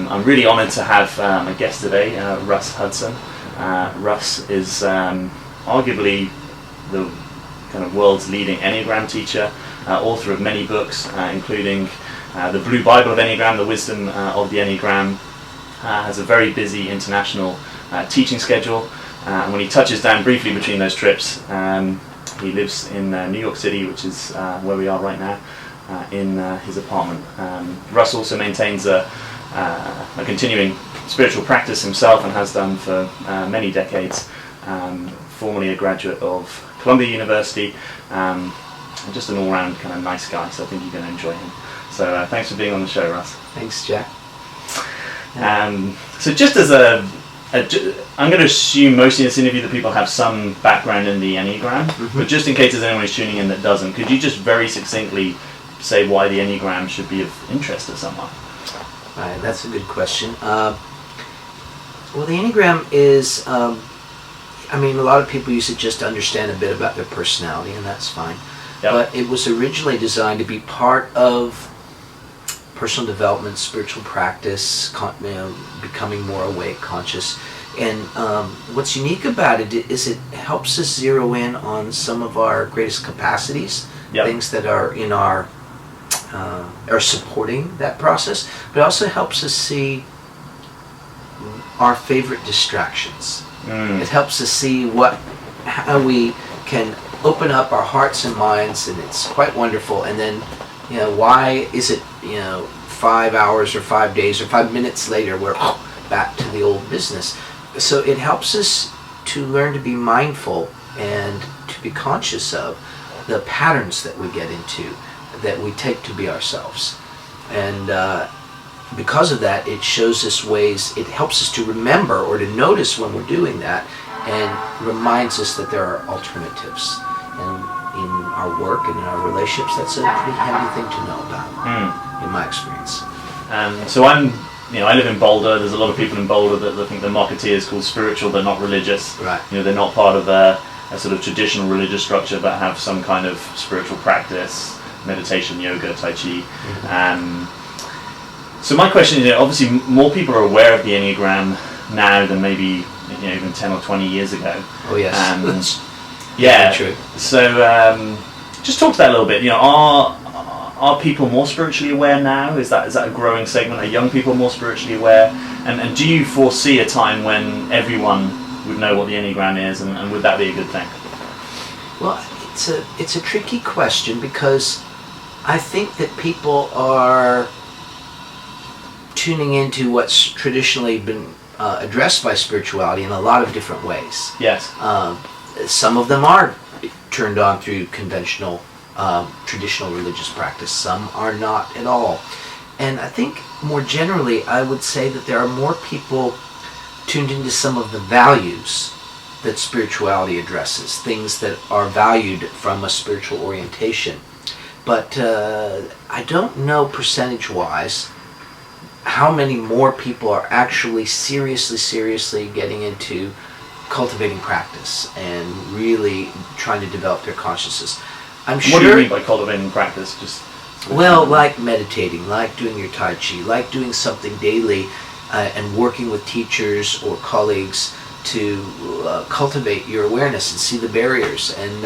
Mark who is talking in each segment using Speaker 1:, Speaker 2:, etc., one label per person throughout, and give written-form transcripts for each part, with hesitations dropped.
Speaker 1: I'm really honoured to have a guest today, Russ Hudson. Russ is arguably the kind of world's leading Enneagram teacher, author of many books, including the Blue Bible of Enneagram, the Wisdom of the Enneagram. Has a very busy international teaching schedule, and when he touches down briefly between those trips, he lives in New York City, which is where we are right now, in his apartment. Russ also maintains a continuing spiritual practice himself, and has done for many decades. Formerly a graduate of Columbia University, and just an all-round kind of nice guy, so I think you're going to enjoy him. So thanks for being on the show, Russ.
Speaker 2: Thanks, Jack.
Speaker 1: So just as I'm going to assume mostly in this interview that people have some background in the Enneagram, but just in case there's anyone who's tuning in that doesn't, could you just very succinctly say why the Enneagram should be of interest to someone?
Speaker 2: Right, that's a good question. Well, the Enneagram is, a lot of people use it just to understand a bit about their personality, and that's fine.
Speaker 1: Yep.
Speaker 2: But it was originally designed to be part of personal development, spiritual practice, becoming more awake, conscious. And what's unique about it is it helps us zero in on some of our greatest capacities,
Speaker 1: Yep.
Speaker 2: things that are in our are supporting that process, but also helps us see our favorite distractions. It helps us see how we can open up our hearts and minds, and it's quite wonderful. And then, why is it, 5 hours or 5 days or 5 minutes later we're back to the old business? So it helps us to learn to be mindful and to be conscious of the patterns that we get into, that we take to be ourselves. And because of that, it shows us ways, it helps us to remember or to notice when we're doing that, and reminds us that there are alternatives. And in our work and in our relationships, that's a pretty handy thing to know about, in my experience.
Speaker 1: So I live in Boulder. There's a lot of people in Boulder that think the marketeer is called spiritual, but not religious.
Speaker 2: Right.
Speaker 1: They're not part of a sort of traditional religious structure, but have some kind of spiritual practice, meditation, yoga, tai chi. So my question is, obviously more people are aware of the Enneagram now than maybe even 10 or 20 years ago.
Speaker 2: Oh yes.
Speaker 1: Yeah.
Speaker 2: True.
Speaker 1: So just talk to that a little bit. Are people more spiritually aware now? Is that a growing segment? Are young people more spiritually aware? And do you foresee a time when everyone would know what the Enneagram is, and would that be a good thing?
Speaker 2: Well, it's a tricky question, because I think that people are tuning into what's traditionally been addressed by spirituality in a lot of different ways.
Speaker 1: Yes.
Speaker 2: Some of them are turned on through conventional, traditional religious practice. Some are not at all. And I think more generally, I would say that there are more people tuned into some of the values that spirituality addresses, things that are valued from a spiritual orientation. But I don't know percentage-wise how many more people are actually seriously getting into cultivating practice and really trying to develop their consciousness. I'm sure.
Speaker 1: What do you mean by cultivating practice?
Speaker 2: Well, like meditating, like doing your tai chi, like doing something daily, and working with teachers or colleagues to cultivate your awareness and see the barriers. And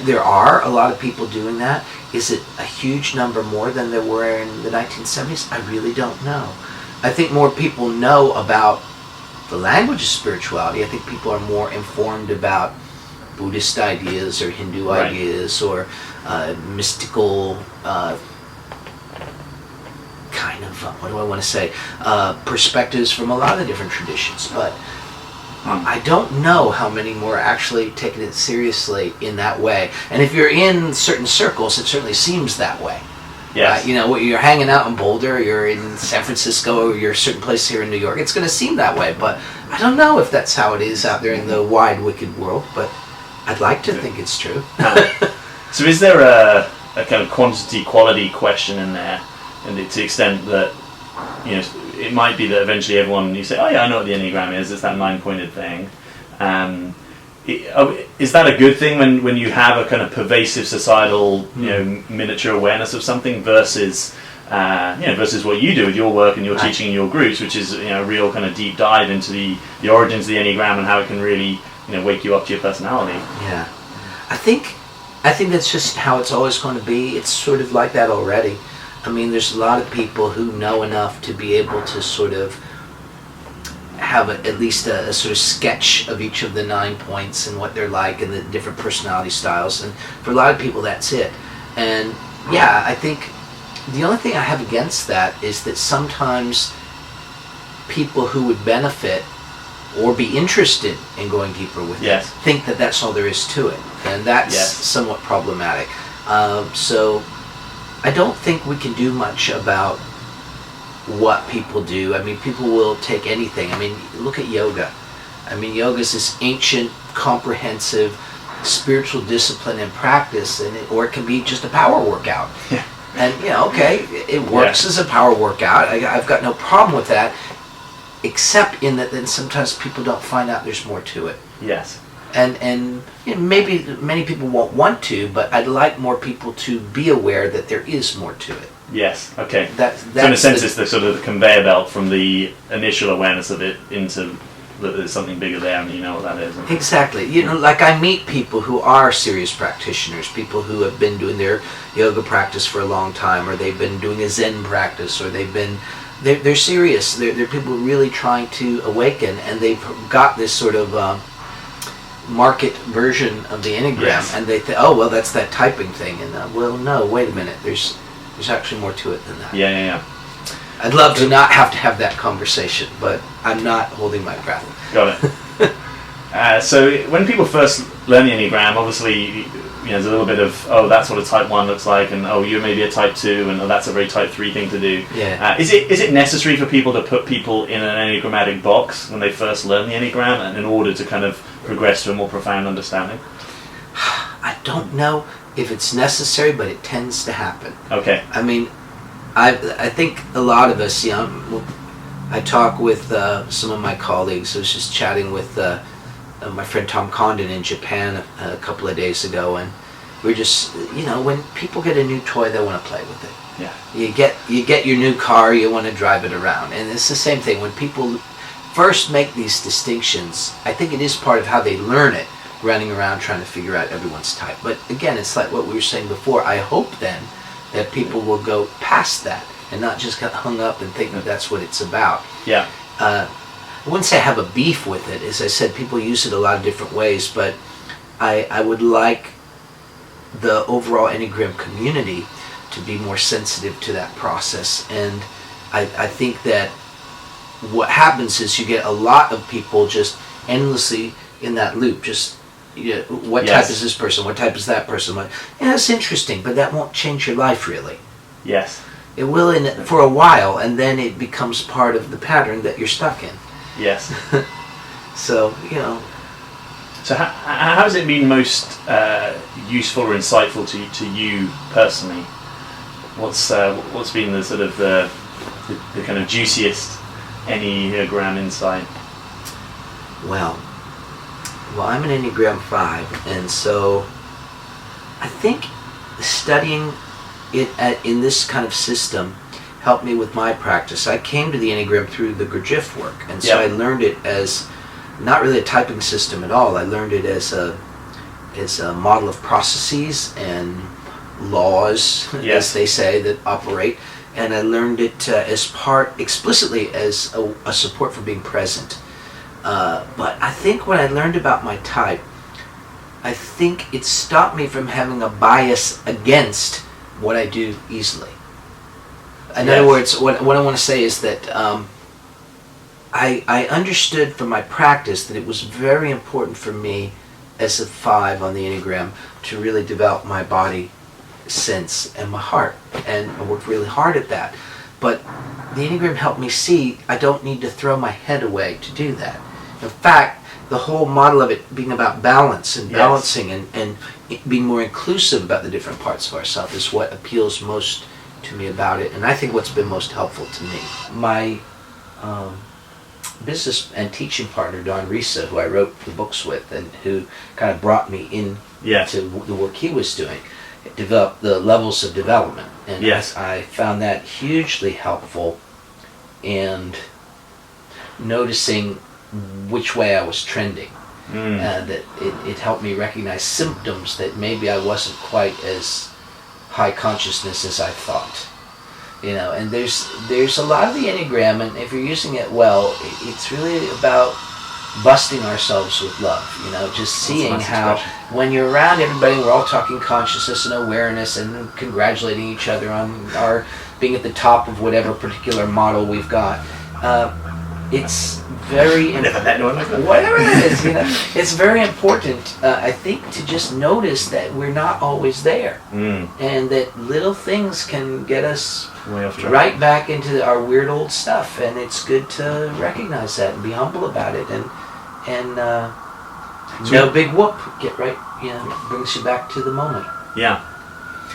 Speaker 2: there are a lot of people doing that. Is it a huge number more than there were in the 1970s? I really don't know. I think more people know about the language of spirituality. I think people are more informed about Buddhist ideas or Hindu
Speaker 1: Right.
Speaker 2: ideas or mystical kind of, what do I want to say, perspectives from a lot of different traditions. But I don't know how many more are actually taking it seriously in that way. And if you're in certain circles, it certainly seems that way.
Speaker 1: Yes.
Speaker 2: You're hanging out in Boulder, you're in San Francisco, or you're a certain place here in New York, it's going to seem that way. But I don't know if that's how it is out there in the wide, wicked world. But I'd like to think it's true.
Speaker 1: So is there a kind of quantity-quality question in there, and to the extent that, it might be that eventually everyone, you say, oh yeah, I know what the Enneagram is, it's that 9-pointed thing. Is that a good thing when you have a kind of pervasive societal, miniature awareness of something versus versus what you do with your work and your teaching in your groups, which is a real kind of deep dive into the origins of the Enneagram and how it can really wake you up to your personality.
Speaker 2: Yeah, I think that's just how it's always going to be. It's sort of like that already. I mean, there's a lot of people who know enough to be able to sort of have at least a sort of sketch of each of the 9 points and what they're like and the different personality styles. And for a lot of people, that's it. And yeah, I think the only thing I have against that is that sometimes people who would benefit or be interested in going deeper with it think that that's all there is to it. And that's somewhat problematic. So I don't think we can do much about what people do. I mean, people will take anything. I mean, look at yoga. I mean, yoga is this ancient, comprehensive, spiritual discipline and practice, or it can be just a power workout.
Speaker 1: Yeah.
Speaker 2: And, okay, it works as a power workout. I've got no problem with that, except in that then sometimes people don't find out there's more to it.
Speaker 1: Yes.
Speaker 2: And maybe many people won't want to, but I'd like more people to be aware that there is more to it.
Speaker 1: Yes, okay.
Speaker 2: That's
Speaker 1: so in a sense it's the sort of the conveyor belt from the initial awareness of it into that there's something bigger there and you know what that is.
Speaker 2: Exactly. Like I meet people who are serious practitioners, people who have been doing their yoga practice for a long time, or they've been doing a Zen practice, or they're serious. They're people really trying to awaken, and they've got this sort of market version of the Enneagram, and they think, oh, well, that's that typing thing. And well, no, wait a minute. There's actually more to it than that.
Speaker 1: Yeah.
Speaker 2: I'd love to not have to have that conversation, but I'm not holding my breath.
Speaker 1: Got it. So when people first learn the Enneagram, obviously, there's a little bit of, oh, that's what a type 1 looks like, and oh, you're maybe a type 2, and oh, that's a very type 3 thing to do.
Speaker 2: Yeah.
Speaker 1: Is it necessary for people to put people in an Enneagrammatic box when they first learn the Enneagram, and in order to kind of progress to a more profound understanding?
Speaker 2: I don't know if it's necessary, but it tends to happen.
Speaker 1: Okay.
Speaker 2: I mean, I think a lot of us, I talk with some of my colleagues. I was just chatting with my friend Tom Condon in Japan a couple of days ago, and we're just, when people get a new toy, they want to play with it.
Speaker 1: Yeah.
Speaker 2: You get your new car, you want to drive it around, and it's the same thing. When people first make these distinctions, I think it is part of how they learn it, running around trying to figure out everyone's type. But again, it's like what we were saying before. I hope then that people will go past that and not just get hung up and think that that's what it's about.
Speaker 1: Yeah.
Speaker 2: I wouldn't say I have a beef with it. As I said, people use it a lot of different ways, but I would like the overall Enneagram community to be more sensitive to that process. And I think that what happens is you get a lot of people just endlessly in that loop, just what type is this person? What type is that person? That's interesting, but that won't change your life really.
Speaker 1: Yes.
Speaker 2: It will for a while, and then it becomes part of the pattern that you're stuck in.
Speaker 1: Yes.
Speaker 2: So,
Speaker 1: So how has it been most useful or insightful to you personally? What's been the sort of the kind of juiciest Enneagram insight?
Speaker 2: Well, I'm an Enneagram 5, and so I think studying it in this kind of system helped me with my practice. I came to the Enneagram through the Gurdjieff work, and so I learned it as not really a typing system at all. I learned it as a model of processes and laws, as they say, that operate, and I learned it as part explicitly as a support for being present. But I think when I learned about my type, I think it stopped me from having a bias against what I do easily. In other words, what I want to say is that I understood from my practice that it was very important for me as a 5 on the Enneagram to really develop my body sense and my heart, and I worked really hard at that. But the Enneagram helped me see I don't need to throw my head away to do that. In fact, the whole model of it being about balance and balancing and being more inclusive about the different parts of ourselves is what appeals most to me about it, and I think what's been most helpful to me. My business and teaching partner, Don Risa, who I wrote the books with and who kind of brought me in to the work he was doing, develop the levels of development, and
Speaker 1: Yes.
Speaker 2: I found that hugely helpful, and noticing which way I was trending. That it helped me recognize symptoms that maybe I wasn't quite as high consciousness as I thought. And there's a lot of the Enneagram, and if you're using it well, it's really about busting ourselves with love. Just seeing
Speaker 1: That's a nice
Speaker 2: how
Speaker 1: expression.
Speaker 2: when you're around everybody, we're all talking consciousness and awareness and congratulating each other on our being at the top of whatever particular model we've got. It's very
Speaker 1: Never met anyone like that.
Speaker 2: whatever it is, it's very important, I think, to just notice that we're not always there, and that little things can get us
Speaker 1: Way off track.
Speaker 2: right back into our weird old stuff, and it's good to recognize that and be humble about it, and no big whoop, get right, brings you back to the moment.
Speaker 1: Yeah.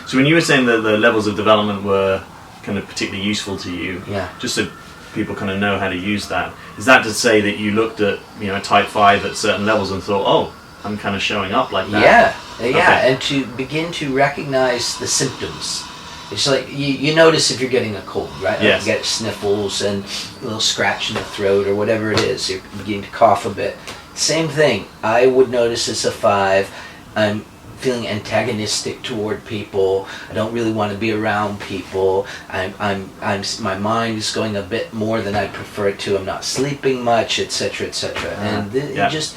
Speaker 1: So when you were saying that the levels of development were kind of particularly useful to you, just so people kind of know how to use that, is that to say that you looked at a type 5 at certain levels and thought, oh, I'm kind of showing up like that?
Speaker 2: Yeah,
Speaker 1: Okay.
Speaker 2: and to begin to recognize the symptoms. It's like you notice if you're getting a cold, right?
Speaker 1: Yes.
Speaker 2: You get sniffles and a little scratch in the throat or whatever it is. You're beginning to cough a bit. Same thing. I would notice as a 5, I'm feeling antagonistic toward people. I don't really want to be around people. My mind is going a bit more than I prefer it to. I'm not sleeping much, etc., etc. And just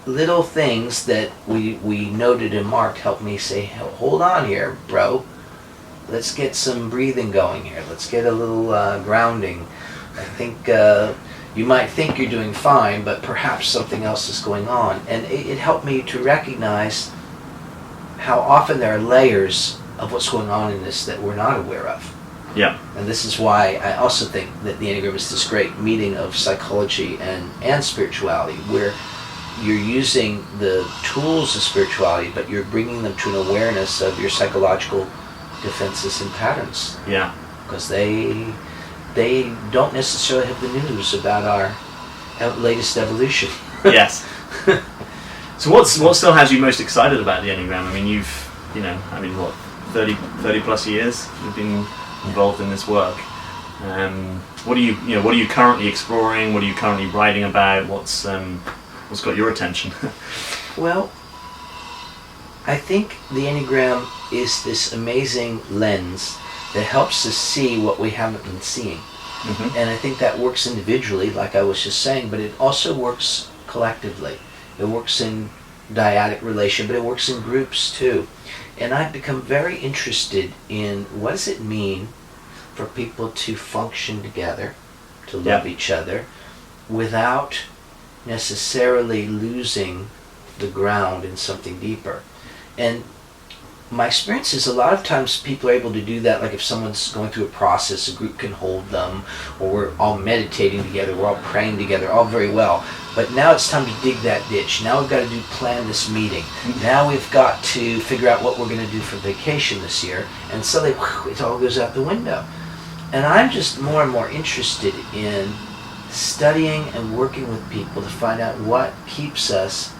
Speaker 2: little things that we noted and marked helped me say, hold on here, bro. Let's get some breathing going here. Let's get a little grounding. I think you might think you're doing fine, but perhaps something else is going on. And it helped me to recognize how often there are layers of what's going on in this that we're not aware of.
Speaker 1: Yeah.
Speaker 2: And this is why I also think that the Enneagram is this great meeting of psychology and spirituality, where you're using the tools of spirituality, but you're bringing them to an awareness of your psychological defenses and patterns.
Speaker 1: Yeah.
Speaker 2: Because they don't necessarily have the news about our latest evolution.
Speaker 1: Yes. So what still has you most excited about the Enneagram? I mean, you've, what, 30 plus years you've been involved in this work. What are you currently exploring? What are you currently writing about? What's got your attention?
Speaker 2: Well, I think the Enneagram is this amazing lens that helps us see what we haven't been seeing.
Speaker 1: Mm-hmm.
Speaker 2: And I think that works individually, like I was just saying, but it also works collectively. It works in dyadic relation, but it works in groups too. And I've become very interested in what does it mean for people to function together, to love each other, without necessarily losing the ground in something deeper. And my experience is a lot of times people are able to do that, like if someone's going through a process, a group can hold them, or we're all meditating together, we're all praying together, all very well. But now it's time to dig that ditch. Now we've got to plan this meeting. Now we've got to figure out what we're going to do for vacation this year. And suddenly, it all goes out the window. And I'm just more and more interested in studying and working with people to find out what keeps us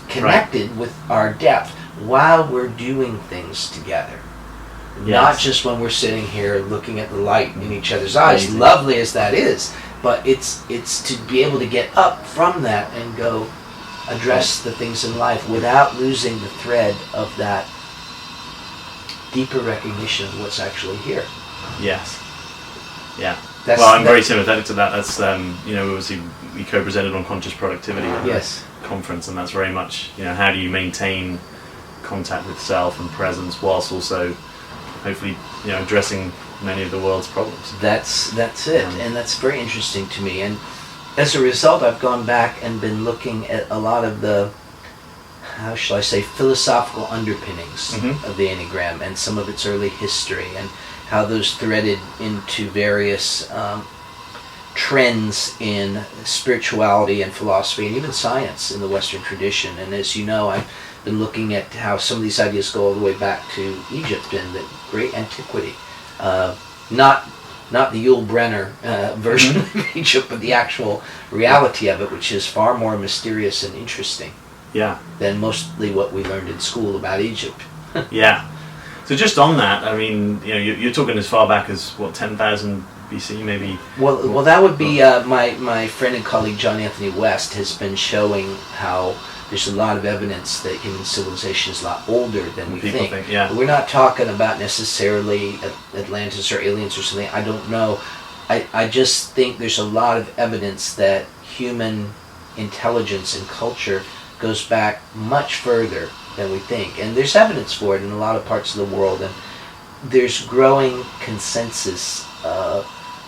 Speaker 2: connected with our depth while we're doing things together. Not just when we're sitting here looking at the light in each other's eyes, lovely as that is, but it's to be able to get up from that and go address the things in life without losing the thread of that deeper recognition of what's actually here.
Speaker 1: Yes. Yeah. I'm very sympathetic to that. That's obviously we co-presented on conscious productivity at the conference, and that's very much how do you maintain contact with self and presence whilst also hopefully addressing many of the world's problems.
Speaker 2: That's it, and that's very interesting to me. And as a result, I've gone back and been looking at a lot of the, how shall I say, philosophical underpinnings of the Enneagram and some of its early history, and how those threaded into various trends in spirituality and philosophy and even science in the Western tradition. And as you know, I've been looking at how some of these ideas go all the way back to Egypt and the great antiquity. Not the Yul Brynner version of Egypt, but the actual reality of it, which is far more mysterious and interesting than mostly what we learned in school about Egypt.
Speaker 1: Yeah. So just on that, I mean, you're talking as far back as what, 10,000 BC, maybe.
Speaker 2: Well, that would be my friend and colleague John Anthony West has been showing how there's a lot of evidence that human civilization is a lot older than we
Speaker 1: People think. Yeah.
Speaker 2: We're not talking about necessarily Atlantis or aliens or something. I don't know. I just think there's a lot of evidence that human intelligence and culture goes back much further than we think, and there's evidence for it in a lot of parts of the world, and there's growing consensus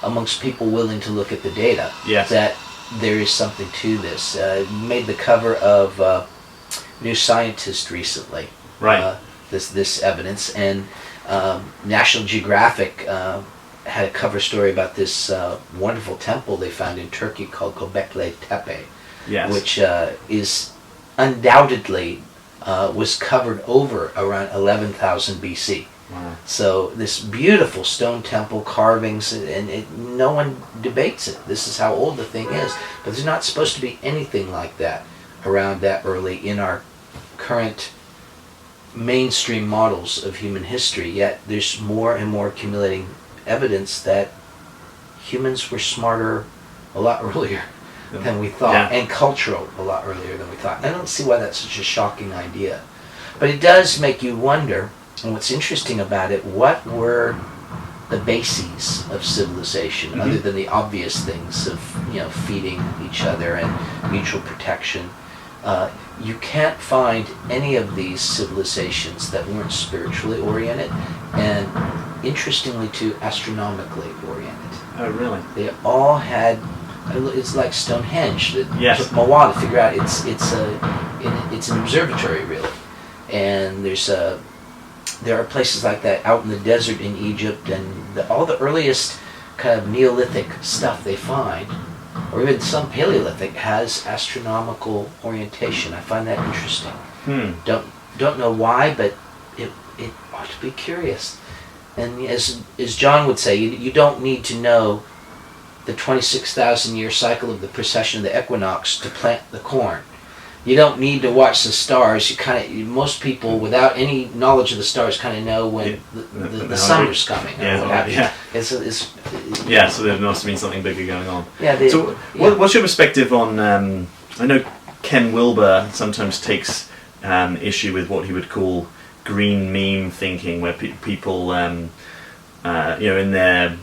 Speaker 2: amongst people willing to look at the data that there is something to this. Made the cover of New Scientist recently.
Speaker 1: Right.
Speaker 2: This evidence, and National Geographic had a cover story about this wonderful temple they found in Turkey called Göbekli Tepe, which is undoubtedly was covered over around 11,000 BC.
Speaker 1: Wow.
Speaker 2: So this beautiful stone temple carvings, and no one debates it. This is how old the thing is. But there's not supposed to be anything like that around that early in our current mainstream models of human history. Yet there's more and more accumulating evidence that humans were smarter a lot earlier than we thought, and cultural a lot earlier than we thought. I don't see why that's such a shocking idea. But it does make you wonder. And what's interesting about it, what were the bases of civilization, other than the obvious things of feeding each other and mutual protection? You can't find any of these civilizations that weren't spiritually oriented, and interestingly too, astronomically oriented.
Speaker 1: Oh, really?
Speaker 2: They all had. It's like Stonehenge. It took them a while to figure out. It's an observatory really, and there are places like that out in the desert in Egypt, and all the earliest kind of Neolithic stuff they find, or even some Paleolithic, has astronomical orientation. I find that interesting. Don't know why, but it ought to be curious. And as John would say, you don't need to know the 26,000 year cycle of the precession of the equinox to plant the corn. You don't need to watch the stars. Most people, without any knowledge of the stars, kind of know when the summer's coming.
Speaker 1: So there must have been something bigger going on. What's your perspective on? I know Ken Wilber sometimes takes issue with what he would call green meme thinking, where people, in their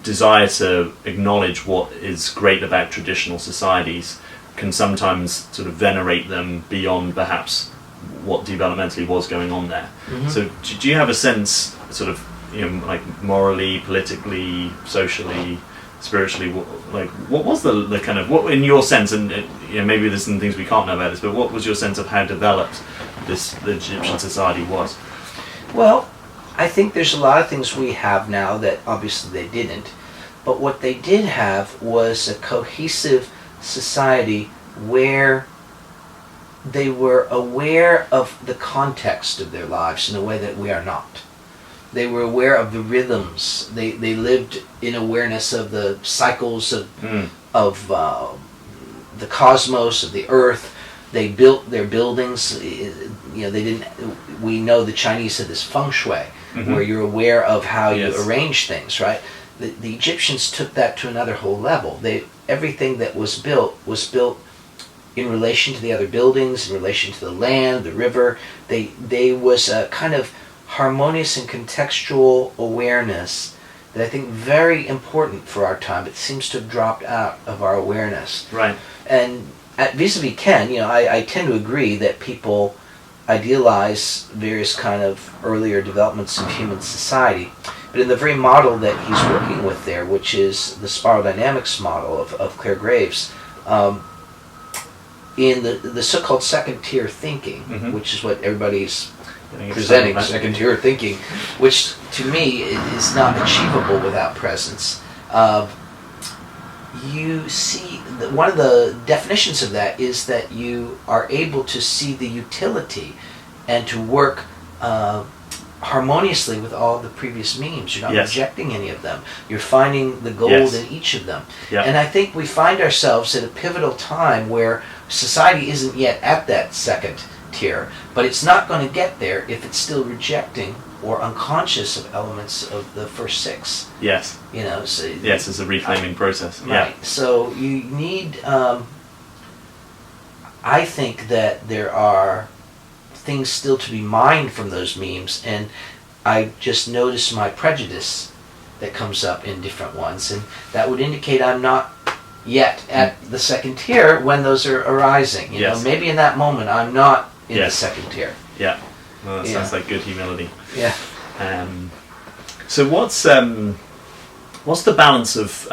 Speaker 1: desire to acknowledge what is great about traditional societies, can sometimes sort of venerate them beyond perhaps what developmentally was going on there. So do you have a sense, sort of, like morally, politically, socially, spiritually, what was the kind of, what in your sense, and maybe there's some things we can't know about this, but what was your sense of how developed the Egyptian society was?
Speaker 2: Well, I think there's a lot of things we have now that obviously they didn't, but what they did have was a cohesive society where they were aware of the context of their lives in a way that we are not. They were aware of the rhythms. They lived in awareness of the cycles of the cosmos, of the earth. They built their buildings. They didn't. We know the Chinese had this feng shui, where you're aware of how you arrange things, right? The Egyptians took that to another whole level. Everything that was built in relation to the other buildings, in relation to the land, the river. They was a kind of harmonious and contextual awareness that I think very important for our time. It seems to have dropped out of our awareness.
Speaker 1: Right.
Speaker 2: And vis-a-vis Ken, I tend to agree that people idealize various kind of earlier developments of human society. But in the very model that he's working with there, which is the spiral dynamics model of Claire Graves, in the so-called second-tier thinking, which is what everybody's presenting, second-tier thinking, which to me is not achievable without presence. You see, one of the definitions of that is that you are able to see the utility and to work harmoniously with all the previous memes. You're not rejecting any of them. You're finding the gold in each of them. And I think we find ourselves at a pivotal time where society isn't yet at that second tier, but it's not going to get there if it's still rejecting or unconscious of elements of the first 6.
Speaker 1: Yes.
Speaker 2: You know, so
Speaker 1: yes, it's a reclaiming process.
Speaker 2: Right.
Speaker 1: Yeah.
Speaker 2: So you need. I think that there are things still to be mined from those memes, and I just notice my prejudice that comes up in different ones, and that would indicate I'm not yet at the second tier when those are arising. You know, maybe in that moment I'm not in the second tier.
Speaker 1: Yeah. Well, that sounds like good humility.
Speaker 2: Yeah.
Speaker 1: So what's the balance of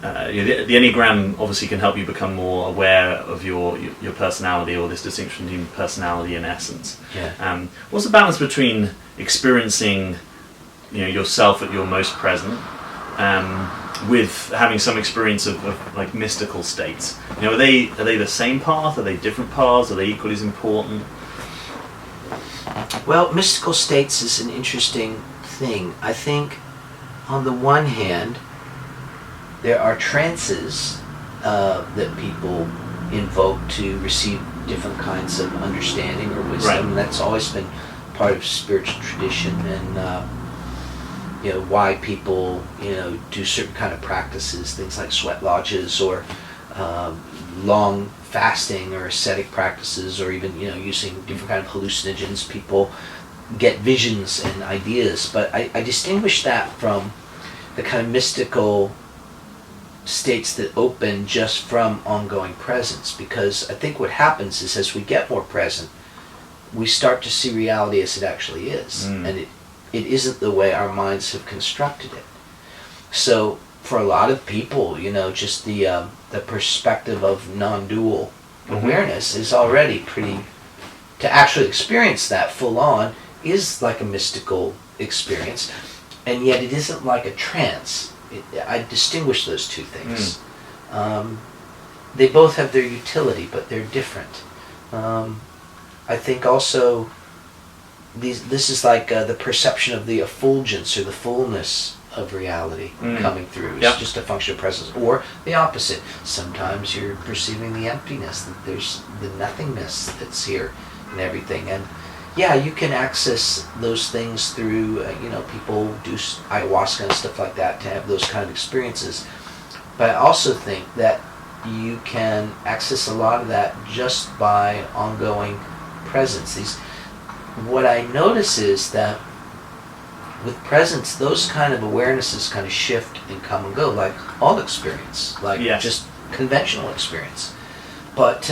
Speaker 1: the Enneagram obviously can help you become more aware of your personality, or this distinction between personality and essence.
Speaker 2: Yeah.
Speaker 1: What's the balance between experiencing yourself at your most present with having some experience of like mystical states? Are they the same path? Are they different paths? Are they equally as important?
Speaker 2: Well, mystical states is an interesting thing. I think on the one hand, there are trances that people invoke to receive different kinds of understanding or wisdom.
Speaker 1: Right.
Speaker 2: And that's always been part of spiritual tradition, and why people do certain kind of practices, things like sweat lodges or long fasting or ascetic practices, or even using different kind of hallucinogens. People get visions and ideas, but I distinguish that from the kind of mystical states that open just from ongoing presence, because I think what happens is as we get more present, we start to see reality as it actually is, and it isn't the way our minds have constructed it. So for a lot of people, just the perspective of non-dual awareness is already pretty, to actually experience that full on is like a mystical experience, and yet it isn't like a trance. I distinguish those two things. They both have their utility, but they're different. I think also this is like the perception of the effulgence or the fullness of reality coming through. It's just a function of presence. Or the opposite. Sometimes you're perceiving the emptiness, that there's the nothingness that's here and everything. And yeah, you can access those things through, people do ayahuasca and stuff like that to have those kind of experiences. But I also think that you can access a lot of that just by ongoing presence. What I notice is that with presence, those kind of awarenesses kind of shift and come and go, like all experience, like just conventional experience. But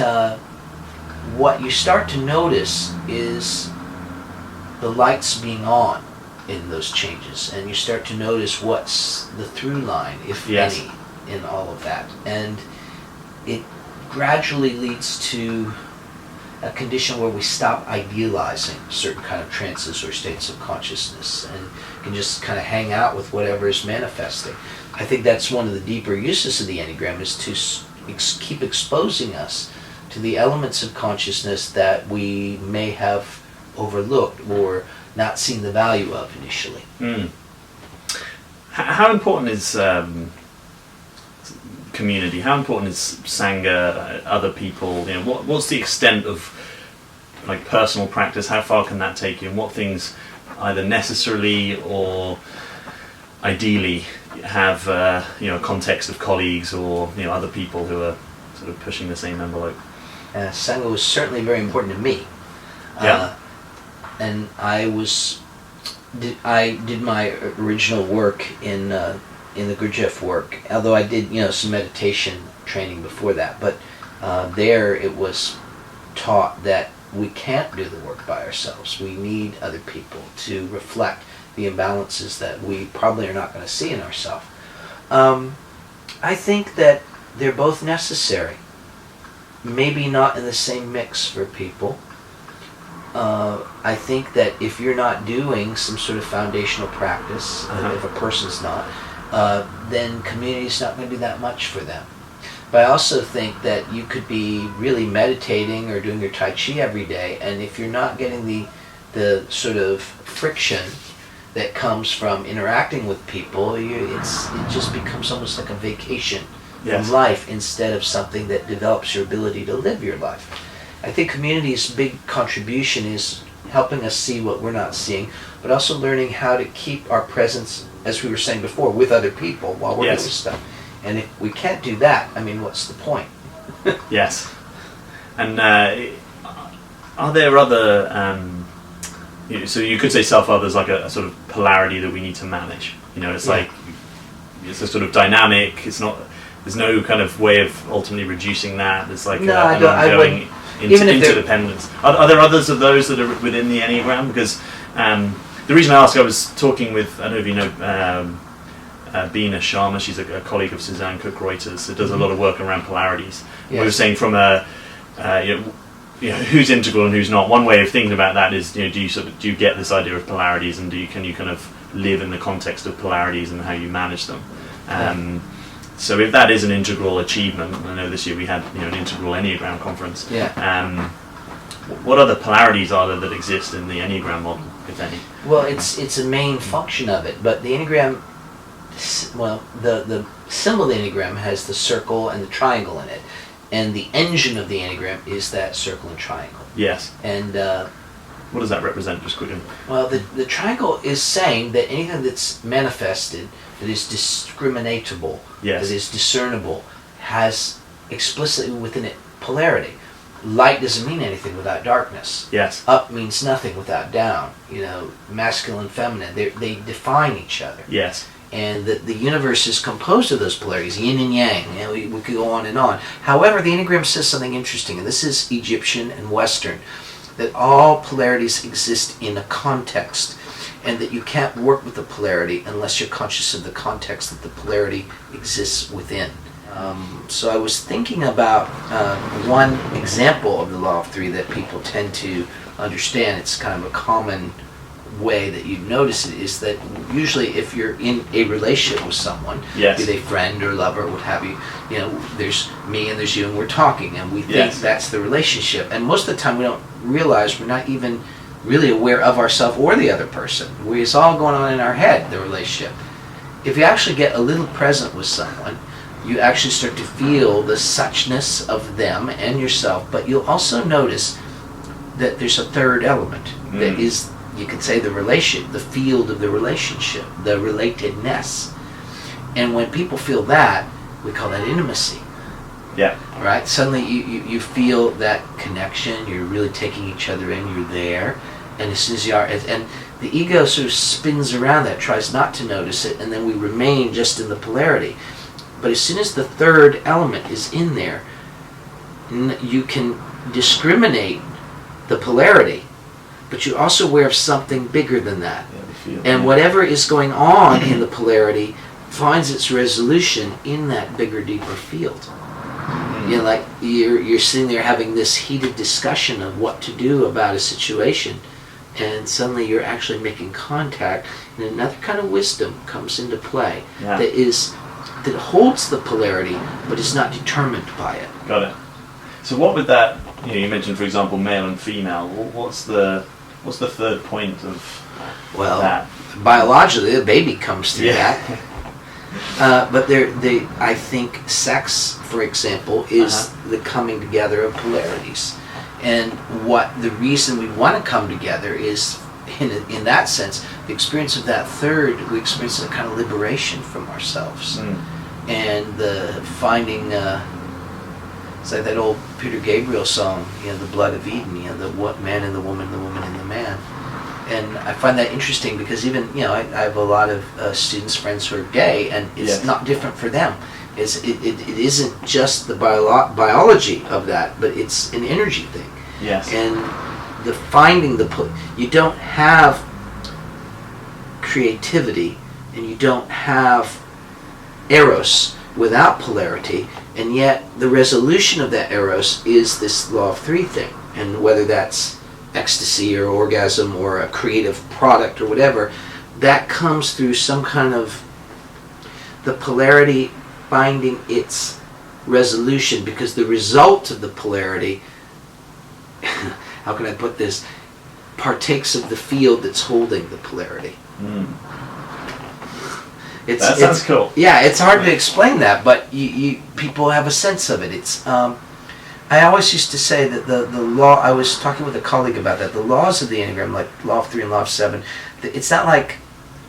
Speaker 2: what you start to notice is the lights being on in those changes, and you start to notice what's the through line, if any, in all of that. And it gradually leads to a condition where we stop idealizing certain kind of trances or states of consciousness and can just kind of hang out with whatever is manifesting. I think that's one of the deeper uses of the Enneagram, is to keep exposing us to the elements of consciousness that we may have overlooked or not seen the value of initially.
Speaker 1: How important is community? How important is Sangha, other people? What's the extent of like personal practice? How far can that take you? And what things either necessarily or ideally have a context of colleagues or other people who are sort of pushing the same envelope?
Speaker 2: Sangha was certainly very important to me. And I did my original work in the Gurdjieff work, although I did some meditation training before that. But there it was taught that we can't do the work by ourselves. We need other people to reflect the imbalances that we probably are not going to see in ourselves. I think that they're both necessary. Maybe not in the same mix for people. I think that if you're not doing some sort of foundational practice, if a person's not, then community's not going to do that much for them. But I also think that you could be really meditating or doing your Tai Chi every day, and if you're not getting the sort of friction that comes from interacting with people, it just becomes almost like a vacation from life instead of something that develops your ability to live your life. I think community's big contribution is helping us see what we're not seeing, but also learning how to keep our presence, as we were saying before, with other people while we're doing stuff. And if we can't do that, I mean, what's the point?
Speaker 1: Yes. And are there other, so you could say self-love is like a sort of polarity that we need to manage. It's like, it's a sort of dynamic, it's not, there's no kind of way of ultimately reducing that. It's like an ongoing interdependence. Are there others of those that are within the Enneagram? Because the reason I ask, I was talking with, I don't know if you know, Beena Sharma, she's a colleague of Suzanne Cook-Reuters, that does a lot of work around polarities. Yes. We were saying from who's integral and who's not. One way of thinking about that is, do you get this idea of polarities, and can you kind of live in the context of polarities and how you manage them? So if that is an integral achievement, I know this year we had an integral Enneagram conference. What other polarities are there that exist in the Enneagram model, if any?
Speaker 2: Well, it's a main function of it, but the Enneagram, the symbol of the Enneagram has the circle and the triangle in it, and the engine of the Enneagram is that circle and triangle.
Speaker 1: Yes.
Speaker 2: And
Speaker 1: what does that represent, just quickly?
Speaker 2: Well, the triangle is saying that anything that's manifested, that is discriminatable, that is discernible, has explicitly within it polarity. Light doesn't mean anything without darkness.
Speaker 1: Yes.
Speaker 2: Up means nothing without down. Masculine, feminine, they define each other.
Speaker 1: Yes.
Speaker 2: And the universe is composed of those polarities, yin and yang. We could go on and on. However, the Enneagram says something interesting, and this is Egyptian and Western, that all polarities exist in a context, and that you can't work with the polarity unless you're conscious of the context that the polarity exists within. So I was thinking about one example of the law of three that people tend to understand. It's kind of a common way that you notice it, is that usually if you're in a relationship with someone, be they friend or lover or what have you, there's me and there's you and we're talking and we think that's the relationship. And most of the time we don't realize, we're not even really aware of ourselves or the other person. It's all going on in our head, the relationship. If you actually get a little present with someone, you actually start to feel the suchness of them and yourself, but you'll also notice that there's a third element that is, you could say, the relation, the field of the relationship, the relatedness. And when people feel that, we call that intimacy.
Speaker 1: Yeah.
Speaker 2: Right? Suddenly you feel that connection, you're really taking each other in, you're there, and as soon as you are, and the ego sort of spins around that, tries not to notice it, and then we remain just in the polarity. But as soon as the third element is in there, you can discriminate the polarity, but you're also aware of something bigger than that. And whatever is going on in the polarity finds its resolution in that bigger, deeper field. Like you're sitting there having this heated discussion of what to do about a situation, and suddenly you're actually making contact, and another kind of wisdom comes into play that holds the polarity but is not determined by it.
Speaker 1: Got it. So what would that, you mentioned for example male and female, what's the third point of that?
Speaker 2: Biologically the baby comes through that. But I think sex, for example, is the coming together of polarities. And the reason we want to come together is, in that sense, the experience of that third, we experience a kind of liberation from ourselves. And the finding, it's like that old Peter Gabriel song, the blood of Eden, the man and the woman and the man. And I find that interesting because even, I have a lot of students, friends who are gay, and it's not different for them. It isn't just the biology of that, but it's an energy thing.
Speaker 1: Yes.
Speaker 2: And the finding you don't have creativity, and you don't have eros without polarity, and yet the resolution of that eros is this law of three thing. And whether that's ecstasy or orgasm or a creative product or whatever, that comes through some kind of the polarity finding its resolution, because the result of the polarity, how can I put this, partakes of the field that's holding the polarity.
Speaker 1: That sounds cool.
Speaker 2: Yeah, it's hard to explain that, but you people have a sense of it. It's I always used to say that the law, I was talking with a colleague about that, the laws of the Enneagram, like Law of 3 and Law of 7, it's not like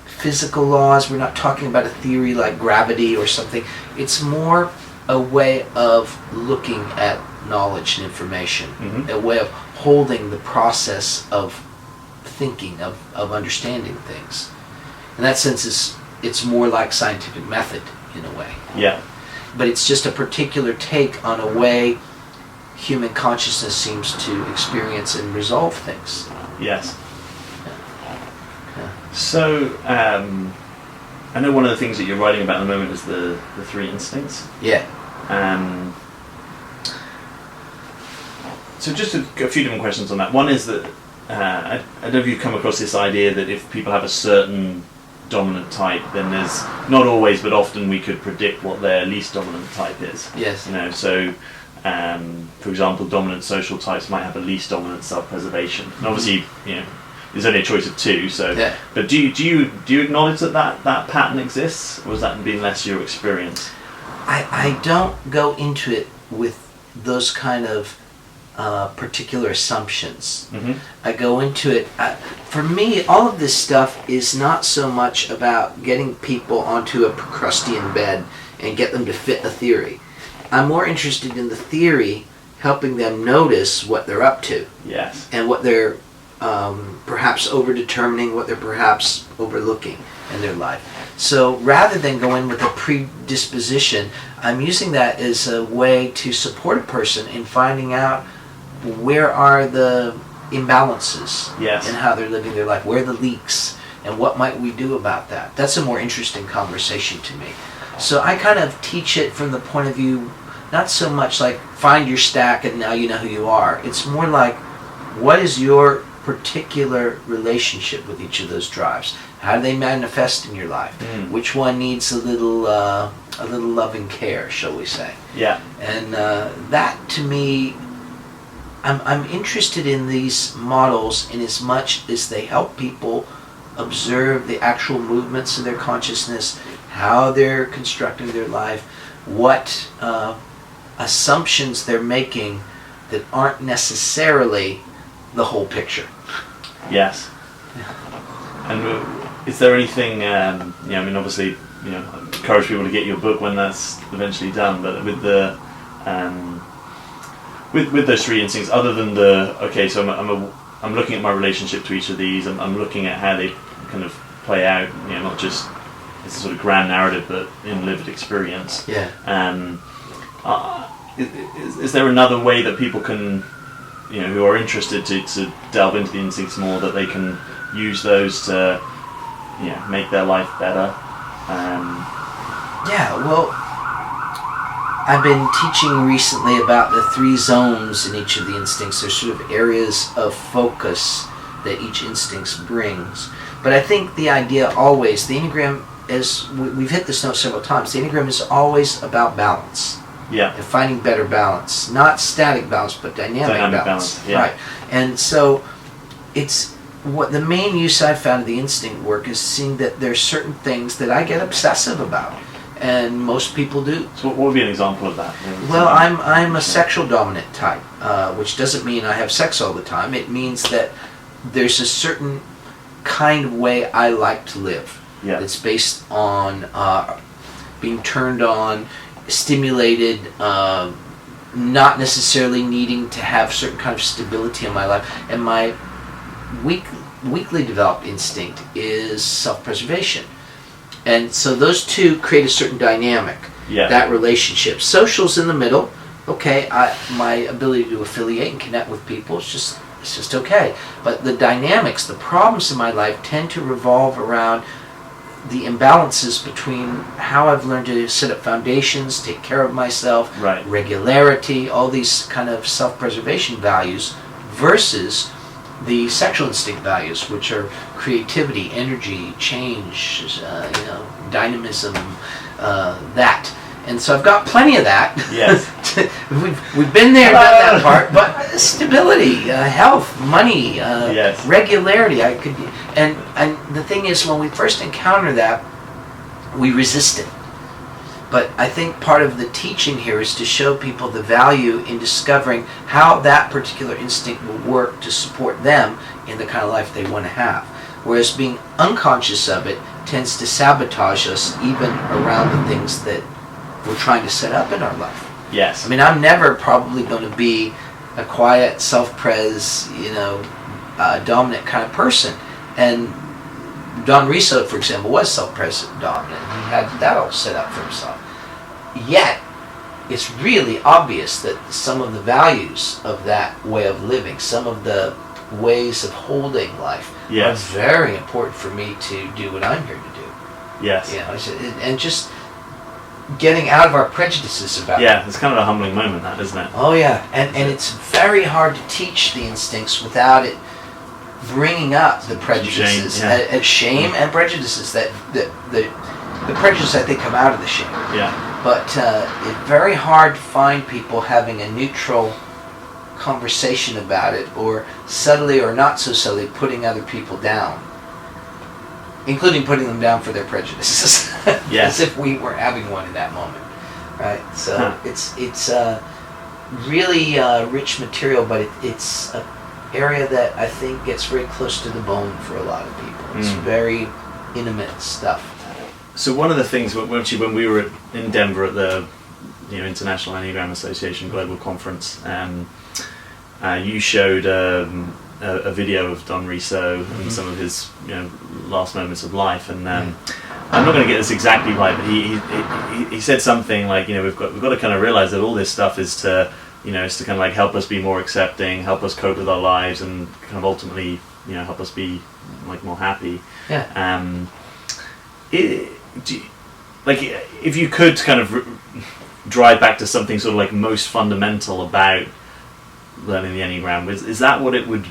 Speaker 2: physical laws. We're not talking about a theory like gravity or something. It's more a way of looking at knowledge and information, a way of holding the process of thinking, of understanding things. In that sense, it's more like scientific method in a way.
Speaker 1: Yeah.
Speaker 2: But it's just a particular take on a way human consciousness seems to experience and resolve things.
Speaker 1: Yes. So, I know one of the things that you're writing about at the moment is the 3 instincts.
Speaker 2: Yeah.
Speaker 1: So just a few different questions on that. One is that, I don't know if you've come across this idea that if people have a certain dominant type, then there's, not always, but often we could predict what their least dominant type is.
Speaker 2: Yes.
Speaker 1: So, for example, dominant social types might have a least dominant self-preservation. And obviously, there's only a choice of 2. So,
Speaker 2: yeah.
Speaker 1: But do you acknowledge that pattern exists, or has that been less your experience?
Speaker 2: I don't go into it with those kind of particular assumptions. I go into it. For me, all of this stuff is not so much about getting people onto a Procrustean bed and get them to fit a theory. I'm more interested in the theory helping them notice what they're up to.
Speaker 1: Yes.
Speaker 2: And what they're perhaps over-determining, what they're perhaps overlooking in their life. So rather than go in with a predisposition, I'm using that as a way to support a person in finding out where are the imbalances in how they're living their life, where are the leaks, and what might we do about that. That's a more interesting conversation to me. So I kind of teach it from the point of view, not so much like find your stack and now you know who you are. It's more like, what is your particular relationship with each of those drives? How do they manifest in your life? Which one needs a little loving care, shall we say?
Speaker 1: Yeah.
Speaker 2: And that to me, I'm interested in these models in as much as they help people observe the actual movements of their consciousness, how they're constructing their life, what assumptions they're making that aren't necessarily the whole picture.
Speaker 1: Yes. And is there anything, obviously, encourage people to get your book when that's eventually done, but with the, with those 3 instincts, other than so I'm looking at my relationship to each of these, I'm looking at how they kind of play out, not just it's a sort of grand narrative, but in lived experience.
Speaker 2: Yeah.
Speaker 1: Is there another way that people can, who are interested to delve into the instincts more, that they can use those to, make their life better?
Speaker 2: Well, I've been teaching recently about the 3 zones in each of the instincts. There's sort of areas of focus that each instinct brings. But I think the idea always, the Enneagram, we've hit this note several times, the Enneagram is always about balance.
Speaker 1: Yeah.
Speaker 2: And finding better balance. Not static balance, but dynamic balance.
Speaker 1: Yeah.
Speaker 2: Right. And so it's what the main use I've found of the instinct work is seeing that there's certain things that I get obsessive about. And most people do.
Speaker 1: So what would be an example of that?
Speaker 2: Well, I'm a sexual dominant type, which doesn't mean I have sex all the time. It means that there's a certain kind of way I like to live.
Speaker 1: Yeah.
Speaker 2: It's based on being turned on, stimulated, not necessarily needing to have certain kind of stability in my life. And my weakly developed instinct is self-preservation. And so those 2 create a certain dynamic, that relationship. Social's in the middle. Okay, my ability to affiliate and connect with people is just okay. But the dynamics, the problems in my life tend to revolve around the imbalances between how I've learned to set up foundations, take care of myself, regularity, all these kind of self-preservation values versus the sexual instinct values, which are creativity, energy, change, dynamism, that. And so I've got plenty of that.
Speaker 1: Yes.
Speaker 2: We've been there, done that part, but stability, health, money, regularity. And the thing is, when we first encounter that, we resist it. But I think part of the teaching here is to show people the value in discovering how that particular instinct will work to support them in the kind of life they want to have. Whereas being unconscious of it tends to sabotage us even around the things that we're trying to set up in our life.
Speaker 1: Yes.
Speaker 2: I mean, I'm never probably going to be a quiet, self-pres, dominant kind of person. And Don Riso, for example, was self-pres dominant. He had that all set up for himself. Yet, it's really obvious that some of the values of that way of living, some of the ways of holding life, are very important for me to do what I'm here to do.
Speaker 1: Yes.
Speaker 2: And just getting out of our prejudices about it.
Speaker 1: Yeah, it's kind of a humbling moment, that, isn't it?
Speaker 2: Oh yeah, and it's very hard to teach the instincts without it bringing up the prejudices, shame and prejudices that the prejudices I think come out of the shame.
Speaker 1: Yeah.
Speaker 2: But it's very hard to find people having a neutral conversation about it, or subtly or not so subtly putting other people down, including putting them down for their prejudices. As if we were having one in that moment, right? So it's really rich material, but it's an area that I think gets very close to the bone for a lot of people. It's very intimate stuff.
Speaker 1: So one of the things, when we were in Denver at the International Enneagram Association Global Conference, you showed a video of Don Riso and some of his last moments of life, and I'm not going to get this exactly right, but he said something like, we've got to kind of realize that all this stuff is to kind of like help us be more accepting, help us cope with our lives, and kind of ultimately help us be like more happy. If you could kind of drive back to something sort of like most fundamental about learning the Enneagram, is that what it would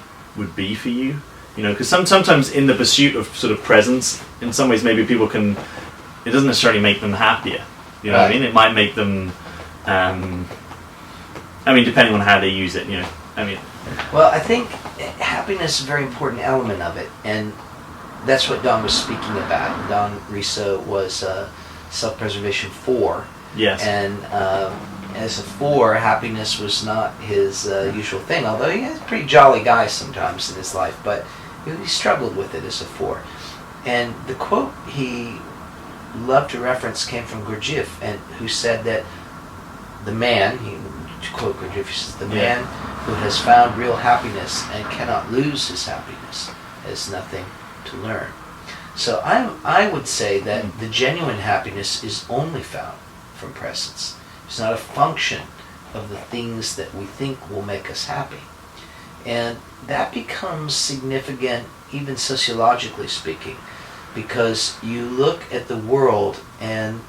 Speaker 1: be for you? Because sometimes in the pursuit of sort of presence, in some ways maybe people it doesn't necessarily make them happier. You know what I mean? It might make them, depending on how they use it,
Speaker 2: Well, I think happiness is a very important element of it, and that's what Don was speaking about. Don Riso was self-preservation 4.
Speaker 1: Yes.
Speaker 2: And as a 4, happiness was not his usual thing, although he was a pretty jolly guy sometimes in his life, but he struggled with it as a 4. And the quote he loved to reference came from Gurdjieff, who said that the man, to quote Gurdjieff, he says, the man who has found real happiness and cannot lose his happiness has nothing to learn. So I would say that the genuine happiness is only found from presence. It's not a function of the things that we think will make us happy. And that becomes significant, even sociologically speaking, because you look at the world and,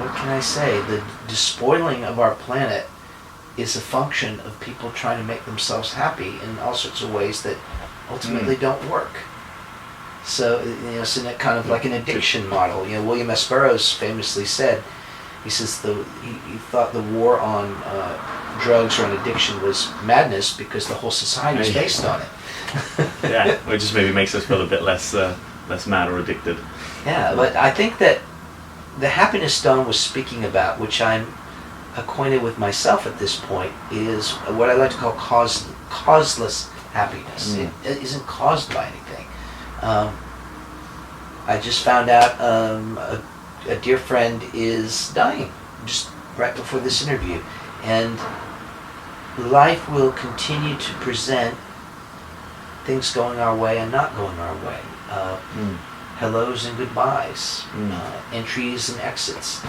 Speaker 2: what can I say, the despoiling of our planet is a function of people trying to make themselves happy in all sorts of ways that ultimately don't work. So, it's in a kind of like an addiction model. William S. Burroughs famously said, he says he thought the war on drugs or on addiction was madness because the whole society is based on it.
Speaker 1: It just maybe makes us feel a bit less mad or addicted.
Speaker 2: Yeah, but I think that the happiness Don was speaking about, which I'm acquainted with myself at this point, is what I like to call causeless happiness. It isn't caused by anything. I just found out a dear friend is dying just right before this interview, and life will continue to present things going our way and not going our way. Hellos and goodbyes, entries and exits,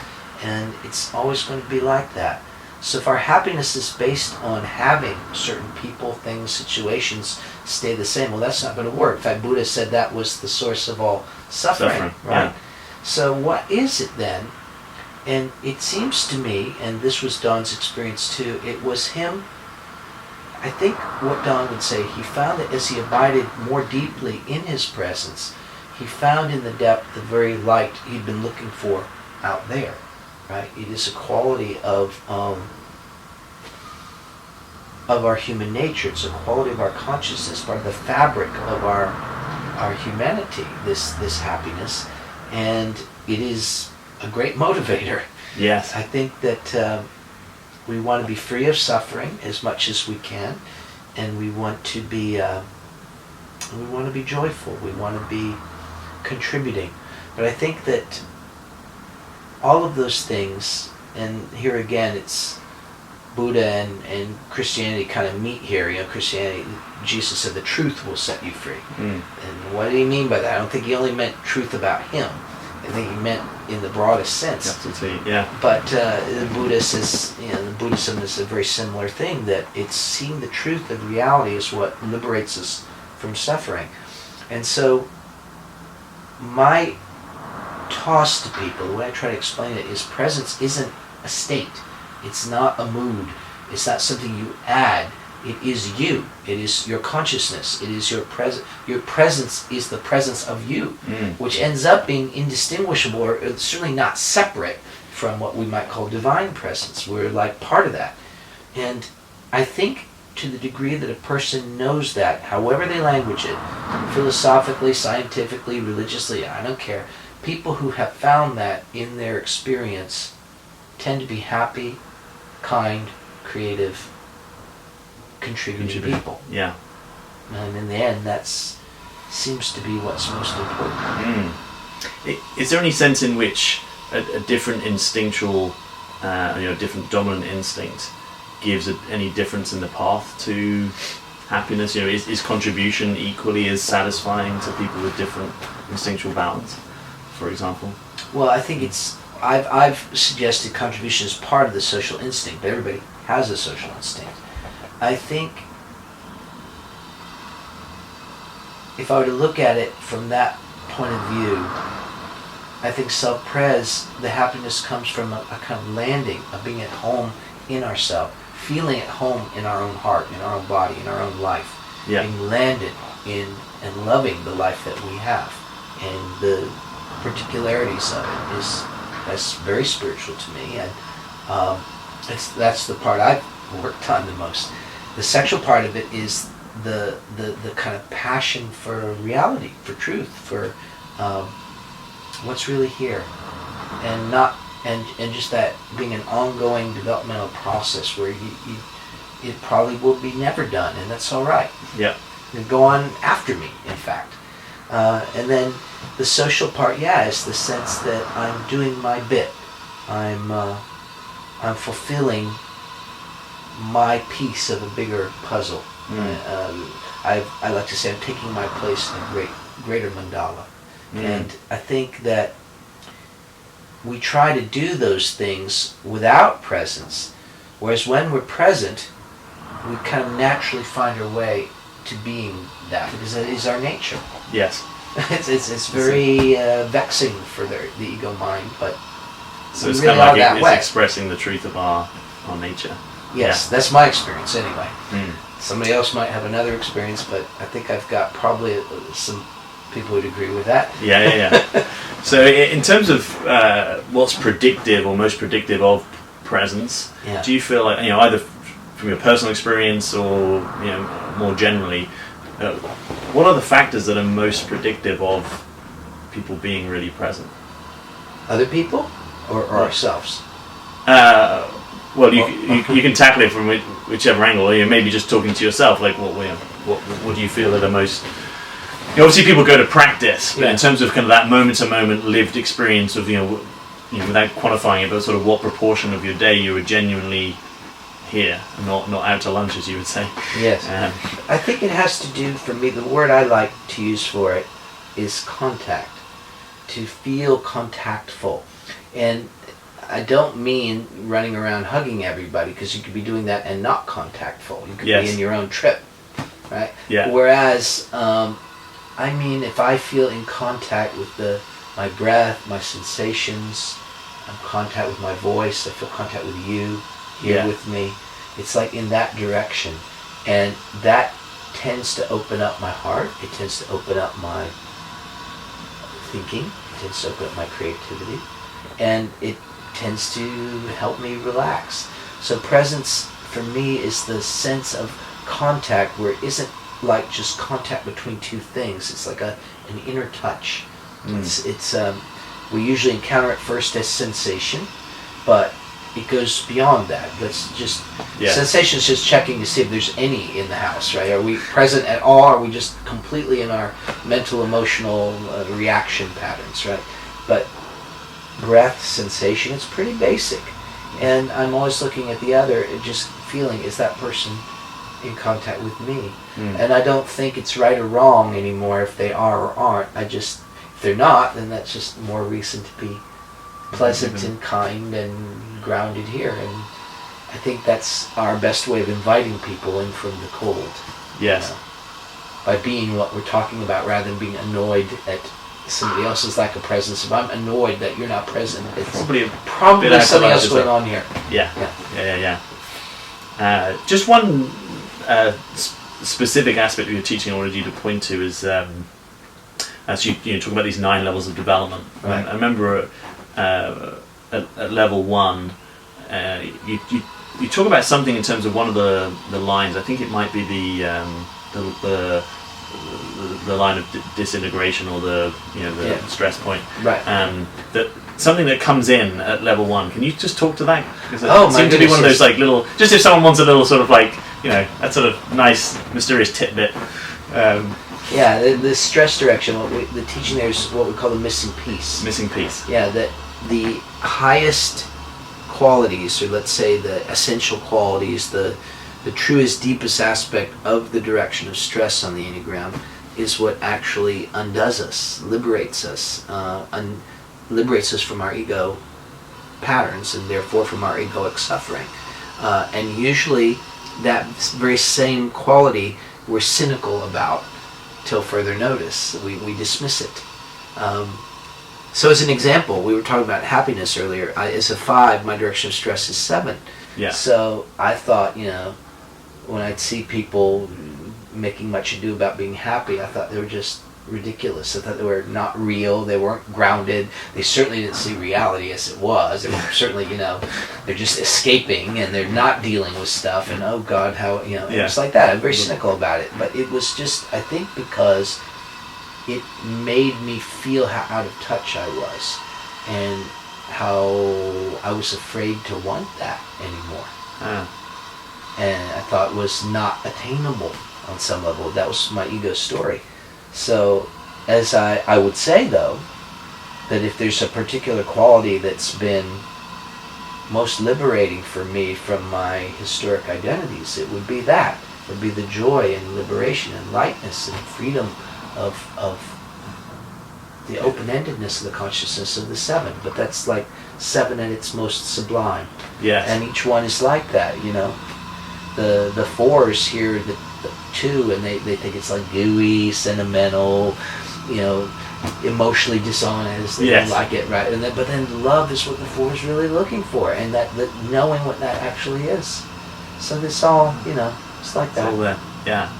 Speaker 2: and it's always going to be like that. So if our happiness is based on having certain people, things, situations stay the same, well, that's not going to work. In fact, Buddha said that was the source of all suffering, right? So what is it then? And it seems to me, and this was Don's experience too, it was him, I think what Don would say, he found that as he abided more deeply in his presence, he found in the depth the very light he'd been looking for out there. Right? It is a quality of our human nature. It's a quality of our consciousness, part of the fabric of our humanity, this happiness. And it is a great motivator.
Speaker 1: Yes.
Speaker 2: I think that we want to be free of suffering as much as we can, and we want to be joyful. We want to be contributing. But I think that all of those things, and here again, it's Buddha and Christianity kind of meet here. You know, Christianity, Jesus said the truth will set you free. And what did he mean by that? I don't think he only meant truth about him. I think he meant in the broadest sense.
Speaker 1: Absolutely, yeah.
Speaker 2: But the Buddha says, the Buddhism is a very similar thing, that it's seeing the truth of reality is what liberates us from suffering. And so my toss to people, the way I try to explain it, is presence isn't a state. It's not a mood. It's not something you add. It is you. It is your consciousness. It is your presence. Your presence is the presence of you, which ends up being indistinguishable, or it's certainly not separate from what we might call divine presence. We're like part of that. And I think to the degree that a person knows that, however they language it, philosophically, scientifically, religiously, I don't care, people who have found that in their experience tend to be happy, kind, creative, contributing people.
Speaker 1: Yeah.
Speaker 2: And in the end, that seems to be what's most important.
Speaker 1: Is there any sense in which a different instinctual, different dominant instinct gives any difference in the path to happiness? You know, is contribution equally as satisfying to people with different instinctual balance, for example?
Speaker 2: Well, I think I've suggested contribution is part of the social instinct, but everybody has a social instinct. I think if I were to look at it from that point of view, I think self-pres, the happiness comes from a kind of landing, of being at home in ourselves, feeling at home in our own heart, in our own body, in our own life, being landed in and loving the life that we have. And the particularities of it that's very spiritual to me, and that's the part I've worked on the most. The sexual part of it is the kind of passion for reality, for truth, for what's really here, and not and just that being an ongoing developmental process where it probably will be never done, and that's all right.
Speaker 1: Yeah.
Speaker 2: And go on after me, in fact. And then the social part, is the sense that I'm doing my bit. I'm fulfilling my piece of a bigger puzzle. I like to say I'm taking my place in a greater mandala. And I think that we try to do those things without presence, whereas when we're present, we kind of naturally find our way to being that, because it is our nature.
Speaker 1: Yes.
Speaker 2: It's very vexing for the ego mind, but
Speaker 1: so it's
Speaker 2: really
Speaker 1: kind of like it's expressing the truth of our nature.
Speaker 2: Yes, that's my experience anyway. Somebody else might have another experience, but I think I've got probably some people who'd agree with that.
Speaker 1: Yeah. So in terms of what's predictive or most predictive of presence, do you feel like, either from your personal experience or more generally, what are the factors that are most predictive of people being really present?
Speaker 2: Other people or ourselves?
Speaker 1: Well, you can tackle it from whichever angle. Maybe just talking to yourself, like what do you feel are the most? Obviously, people go to practice, but in terms of kind of that moment-to-moment lived experience of without quantifying it, but sort of what proportion of your day you were genuinely here, not out to lunch, as you would say.
Speaker 2: Yes. I think it has to do, for me, the word I like to use for it is contact. To feel contactful. And I don't mean running around hugging everybody, because you could be doing that and not contactful. You could be in your own trip, right?
Speaker 1: Yeah.
Speaker 2: Whereas, I mean, if I feel in contact with my breath, my sensations, I'm in contact with my voice, I feel contact with you, here with me. It's like in that direction. And that tends to open up my heart. It tends to open up my thinking. It tends to open up my creativity. And it tends to help me relax. So presence for me is the sense of contact where it isn't like just contact between two things. It's like an inner touch. It's we usually encounter it first as sensation, but it goes beyond that. That's just sensation is just checking to see if there's any in the house, right? Are we present at all? Are we just completely in our mental, emotional reaction patterns, right? But breath, sensation, it's pretty basic. And I'm always looking at the other and just feeling, is that person in contact with me? And I don't think it's right or wrong anymore if they are or aren't. If they're not, then that's just more reason to be pleasant and kind and grounded here. And I think that's our best way of inviting people in from the cold.
Speaker 1: Yes.
Speaker 2: By being what we're talking about rather than being annoyed at somebody else's lack of presence. If I'm annoyed that you're not present, it's probably something else going on here.
Speaker 1: Yeah. Just one specific aspect of your teaching I wanted you to point to is as you talk about these 9 levels of development.
Speaker 2: Right.
Speaker 1: I remember at level 1, you talk about something in terms of one of the lines. I think it might be the line of disintegration or the stress point.
Speaker 2: Right.
Speaker 1: That something that comes in at level 1. Can you just talk to that? Because it seems to be one of those like little. Just if someone wants a little sort of like that sort of nice mysterious tidbit.
Speaker 2: The stress direction. The teaching there is what we call the missing piece.
Speaker 1: Missing piece.
Speaker 2: Yeah, that the highest qualities, or let's say the essential qualities, the truest, deepest aspect of the direction of stress on the Enneagram is what actually undoes us, liberates us from our ego patterns and therefore from our egoic suffering. And usually that very same quality we're cynical about till further notice. We dismiss it. So as an example, we were talking about happiness earlier. As a 5, my direction of stress is 7.
Speaker 1: Yeah.
Speaker 2: So I thought, when I'd see people making much ado about being happy, I thought they were just ridiculous. I thought they were not real. They weren't grounded. They certainly didn't see reality as it was. They were certainly, they're just escaping and they're not dealing with stuff. And oh God, how, it was like that. I'm very cynical about it. But it was just, I think, because it made me feel how out of touch I was and how I was afraid to want that anymore. And I thought was not attainable on some level. That was my ego story. So as I would say, though, that if there's a particular quality that's been most liberating for me from my historic identities, it would be that. It would be the joy and liberation and lightness and freedom of the open-endedness of the consciousness of the 7. But that's like 7 at its most sublime.
Speaker 1: Yes.
Speaker 2: And each one is like that, The 4s hear the 2 and they think it's like gooey, sentimental, emotionally dishonest. They don't like it, right? But then love is what the 4 is really looking for, and that knowing what that actually is. So this all, it's like that.
Speaker 1: It's all there. Yeah.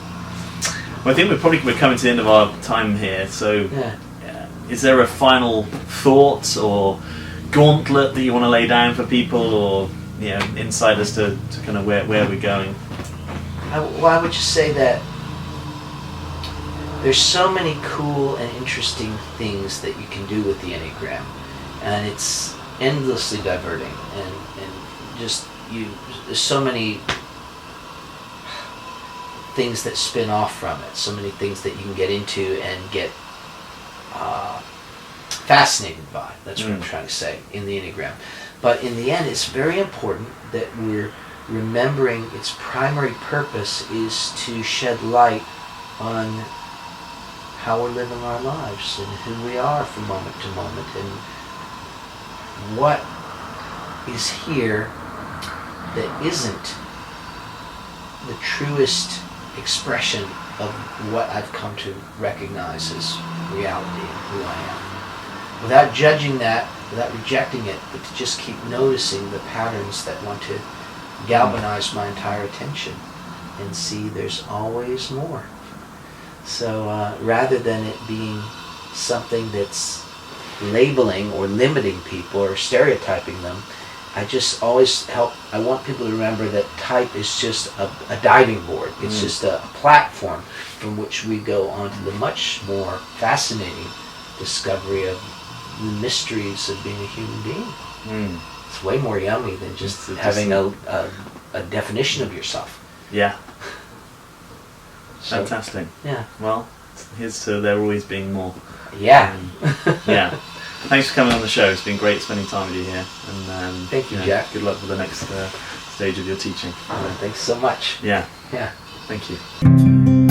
Speaker 1: Well, I think we're coming to the end of our time here. So, is there a final thought or gauntlet that you want to lay down for people, or insight as to kind of where we're going?
Speaker 2: I would just say that there's so many cool and interesting things that you can do with the Enneagram, and it's endlessly diverting, and just there's so many things that spin off from it, so many things that you can get into and get fascinated by. That's what I'm trying to say in the Enneagram. But in the end, it's very important that we're remembering its primary purpose is to shed light on how we're living our lives and who we are from moment to moment and what is here that isn't the truest expression of what I've come to recognize as reality and who I am. Without judging that, without rejecting it, but to just keep noticing the patterns that want to galvanize my entire attention and see there's always more. So rather than it being something that's labeling or limiting people or stereotyping them, I just always I want people to remember that type is just a diving board. It's just a platform from which we go on to the much more fascinating discovery of the mysteries of being a human being.
Speaker 1: Mm.
Speaker 2: It's way more yummy than just
Speaker 1: It's
Speaker 2: having a definition of yourself.
Speaker 1: Yeah.
Speaker 2: So,
Speaker 1: Fantastic.
Speaker 2: yeah.
Speaker 1: Well, here's to there always being more.
Speaker 2: Yeah.
Speaker 1: Yeah. Thanks for coming on the show. It's been great spending time with you here. And
Speaker 2: Thank you, Jack.
Speaker 1: Good luck with the next stage of your teaching.
Speaker 2: Thanks so much.
Speaker 1: Yeah.
Speaker 2: Yeah.
Speaker 1: Thank you.